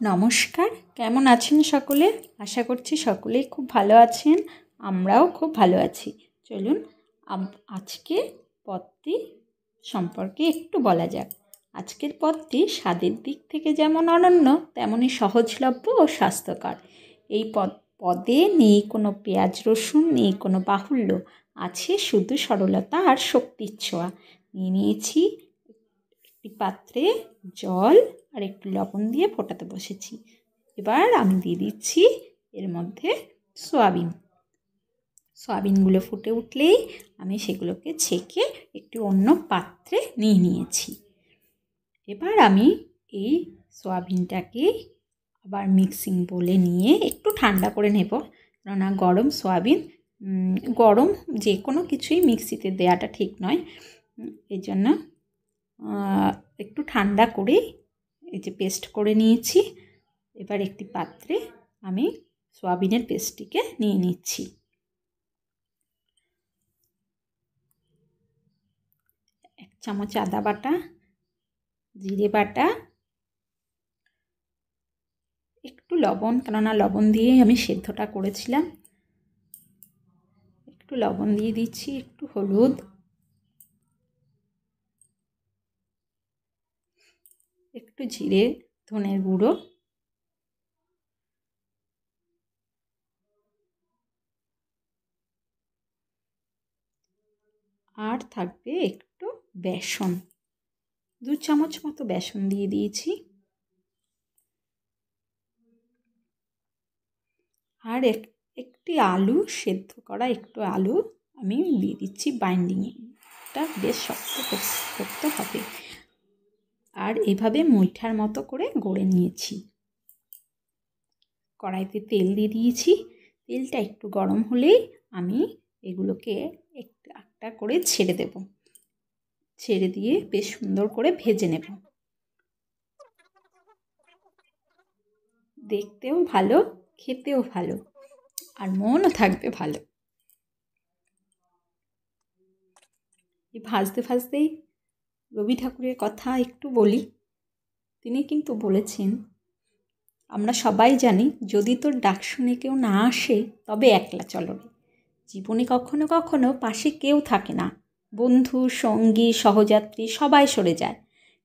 নমস্কার, কেমন আছেন সকলে? আশা করছি সকলেই খুব ভালো আছেন। আমরাও খুব ভালো আছি। চলুন আজকে পদটি সম্পর্কে একটু বলা যাক। আজকের পদটি স্বাদের দিক থেকে যেমন অনন্য, তেমনই সহজলভ্য ও স্বাস্থ্যকর। এই পদে নেই কোনো পেঁয়াজ রসুন, নেই কোনো বাহুল্য, আছে শুধু সরলতা আর শক্তির ছোঁয়া। নিয়েছি একটি পাত্রে জল আর একটু লবণ দিয়ে ফোটাতে বসেছি। এবার আমি দিয়ে দিচ্ছি এর মধ্যে সয়াবিনগুলো ফুটে উঠলেই আমি সেগুলোকে ছেঁকে একটু অন্য পাত্রে নিয়েছি। এবার আমি এই সয়াবিনটাকে আবার মিক্সিং বোলে নিয়ে একটু ঠান্ডা করে নেব, কেননা গরম সয়াবিন গরম যে কোনো কিছুই মিক্সিতে দেওয়াটা ঠিক নয়। এই জন্য একটু ঠান্ডা করে এই যে পেস্ট করে নিয়েছি। এবার একটি পাত্রে আমি সয়াবিনের পেস্টটিকে নিয়ে নিচ্ছি। এক চামচ আদা বাটা, জিরে বাটা, একটু লবণ, কেননা লবণ দিয়েই আমি সেদ্ধটা করেছিলাম। একটু লবণ দিয়ে দিচ্ছি, একটু হলুদ, একটু জিরে ধনের গুঁড়ো, আর থাকবে একটু বেসন, 2 চামচ মতো বেসন দিয়ে দিয়েছি। আর একটি আলু, সেদ্ধ করা একটু আলু আমি দিয়ে দিচ্ছি বাইন্ডিংয়ে। এটা বেশ শক্ত করতে হবে। আর এভাবে মুইঠার মতো করে গড়ে নিয়েছি। কড়াইতে তেল দিয়ে দিয়েছি। তেলটা একটু গরম হলেই আমি এগুলোকে একটা করে ছেড়ে দেব। ছেড়ে দিয়ে বেশ সুন্দর করে ভেজে নেব। দেখতেও ভালো, খেতেও ভালো, আর মনও থাকবে ভালো। এই ভাজতে ভাজতেই রবি ঠাকুরের কথা একটু বলি। তিনি কিন্তু বলেছেন, আমরা সবাই জানি, যদি তোর ডাক শুনে কেউ না আসে তবে একলা চলো রে। জীবনে কখনো কখনো পাশে কেউ থাকে না, বন্ধু সঙ্গী সহযাত্রী সবাই সরে যায়,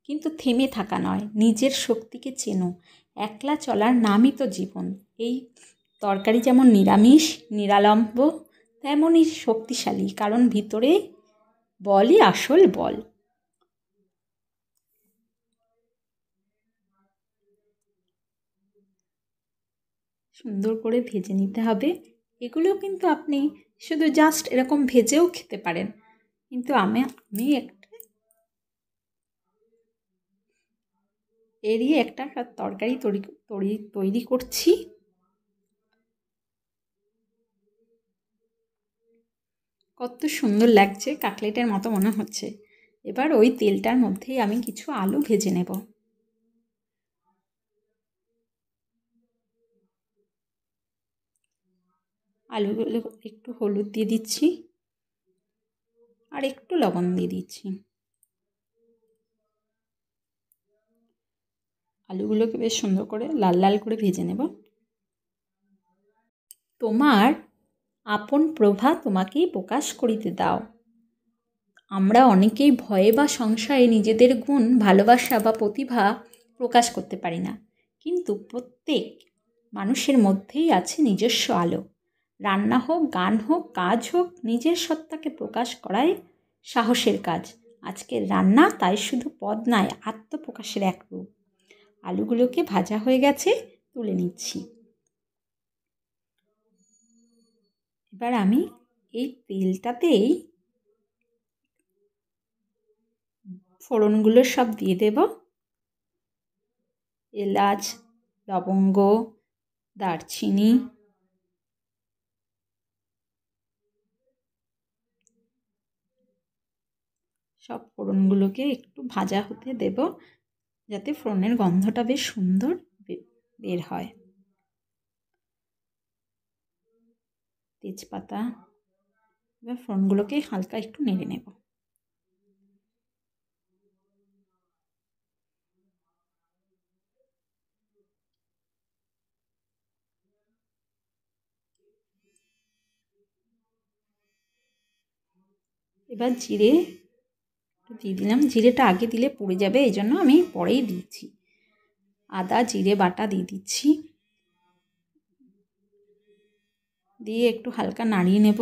কিন্তু থেমে থাকা নয়, নিজের শক্তিকে চেনো। একলা চলার নামই তো জীবন। এই তরকারি যেমন নিরামিষ নিরালম্ব, তেমনই শক্তিশালী, কারণ ভিতরে বলই আসল বল। সুন্দর করে ভেজে নিতে হবে। এগুলো কিন্তু আপনি শুধু জাস্ট এরকম ভেজেও খেতে পারেন, কিন্তু আমি এরই একটা তরকারি তৈরি করছি। কত সুন্দর লাগছে, কাটলেটের মতো মনে হচ্ছে। এবার ওই তেলটার মধ্যেই আমি কিছু আলু ভেজে নেব। আলুগুলো একটু হলুদ দিয়ে দিচ্ছি আর একটু লবণ দিয়ে দিচ্ছি। আলুগুলোকে বেশ সুন্দর করে লাল লাল করে ভেজে নেব। তোমার আপন প্রভা তোমাকেই প্রকাশ করিতে দাও। আমরা অনেকেই ভয়ে বা সংশয়ে নিজেদের গুণ, ভালোবাসা বা প্রতিভা প্রকাশ করতে পারি না, কিন্তু প্রত্যেক মানুষের মধ্যেই আছে নিজস্ব আলো। রান্না হোক, গান হোক, কাজ হোক, নিজের সত্তাকে প্রকাশ করাই সাহসের কাজ। আজকের রান্না তাই শুধু পদ নয়, আত্মপ্রকাশের এক রূপ। আলুগুলোকে ভাজা হয়ে গেছে, তুলে নিচ্ছি। এবার আমি এই তেলটাতেই ফোড়নগুলো সব দিয়ে দেব। এলাচ, লবঙ্গ, দারচিনি, সব ফোড়নগুলোকে একটু ভাজা হতে দেব, যাতে ফোড়নের গন্ধটা বেশ সুন্দর বের হয়। তেজপাতা, এবার ফোড়নগুলোকে হালকা একটু নেড়ে নেব। এবার জিরে দিয়ে দিলাম। জিরেটা আগে দিলে পুড়ে যাবে, এই জন্য আমি পরেই দিচ্ছি। আদা জিরে বাটা দিয়ে দিচ্ছি, দিয়ে একটু হালকা নাড়িয়ে নেব,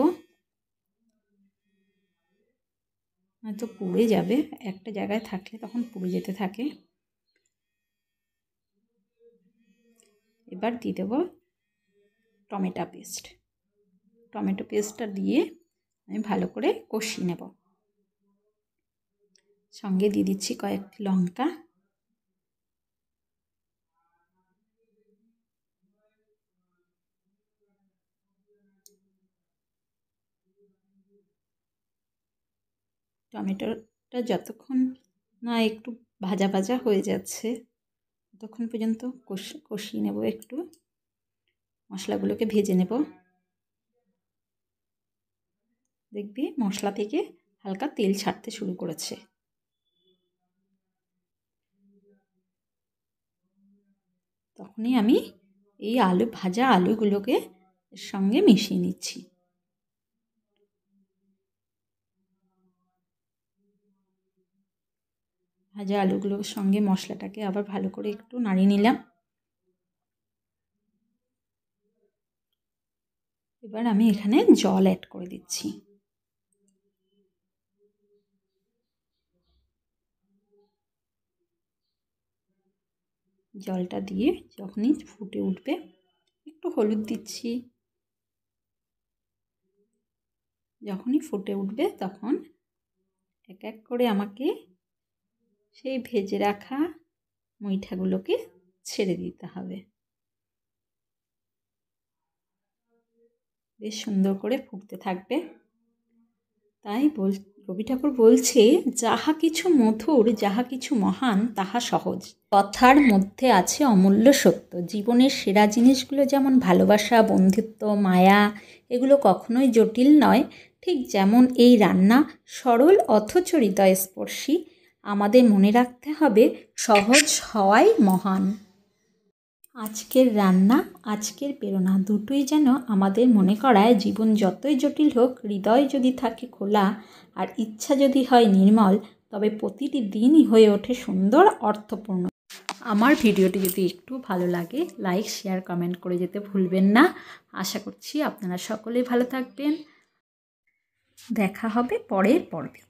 হয়তো পুড়ে যাবে, একটা জায়গায় থাকলে তখন পুড়ে যেতে থাকে। এবার দিয়ে দেবো টমেটো পেস্টটা দিয়ে আমি ভালো করে কষিয়ে নেব। সঙ্গে দিয়ে দিচ্ছি কয়েকটি লঙ্কা, টমেটোটা যতক্ষণ না একটু ভাজা ভাজা হয়ে যাচ্ছে ততক্ষণ পর্যন্ত কষিয়ে নেব। একটু মশলাগুলোকে ভেজে নেব। দেখবি মশলা থেকে হালকা তেল ছাড়তে শুরু করেছে। তখনই আমি এই ভাজা আলুগুলোকে এর সঙ্গে মিশিয়ে নিচ্ছি। ভাজা আলুগুলোর সঙ্গে মশলাটাকে আবার ভালো করে একটু নাড়িয়ে নিলাম। এবার আমি এখানে জল অ্যাড করে দিচ্ছি। জলটা দিয়ে যখনই ফুটে উঠবে একটু হলুদ দিচ্ছি। যখনই ফুটে উঠবে তখন এক এক করে আমাকে সেই ভেজে রাখা মুইঠাগুলোকে ছেড়ে দিতে হবে। বেশ সুন্দর করে ফুটতে থাকবে। তাই রবি ঠাকুর বলছে, যাহা কিছু মধুর যাহা কিছু মহান তাহা সহজ। কথার মধ্যে আছে অমূল্য সত্য। জীবনের সেরা জিনিসগুলো যেমন ভালোবাসা, বন্ধুত্ব, মায়া, এগুলো কখনোই জটিল নয়, ঠিক যেমন এই রান্না সরল অথচ হৃদয়স্পর্শী। আমাদের মনে রাখতে হবে সহজ হওয়াই মহান। আজকের রান্না, আজকের প্রেরণা দুটোই যেন আমাদের মনে করায় জীবন যতই জটিল হোক, হৃদয় যদি থাকে খোলা আর ইচ্ছা যদি হয় নির্মল, তবে প্রতিটি দিনই হয়ে ওঠে সুন্দর, অর্থপূর্ণ। আমার ভিডিওটি যদি একটু ভালো লাগে, লাইক শেয়ার কমেন্ট করে যেতে ভুলবেন না। আশা করছি আপনারা সকলেই ভালো থাকবেন। দেখা হবে পরের পর্বে।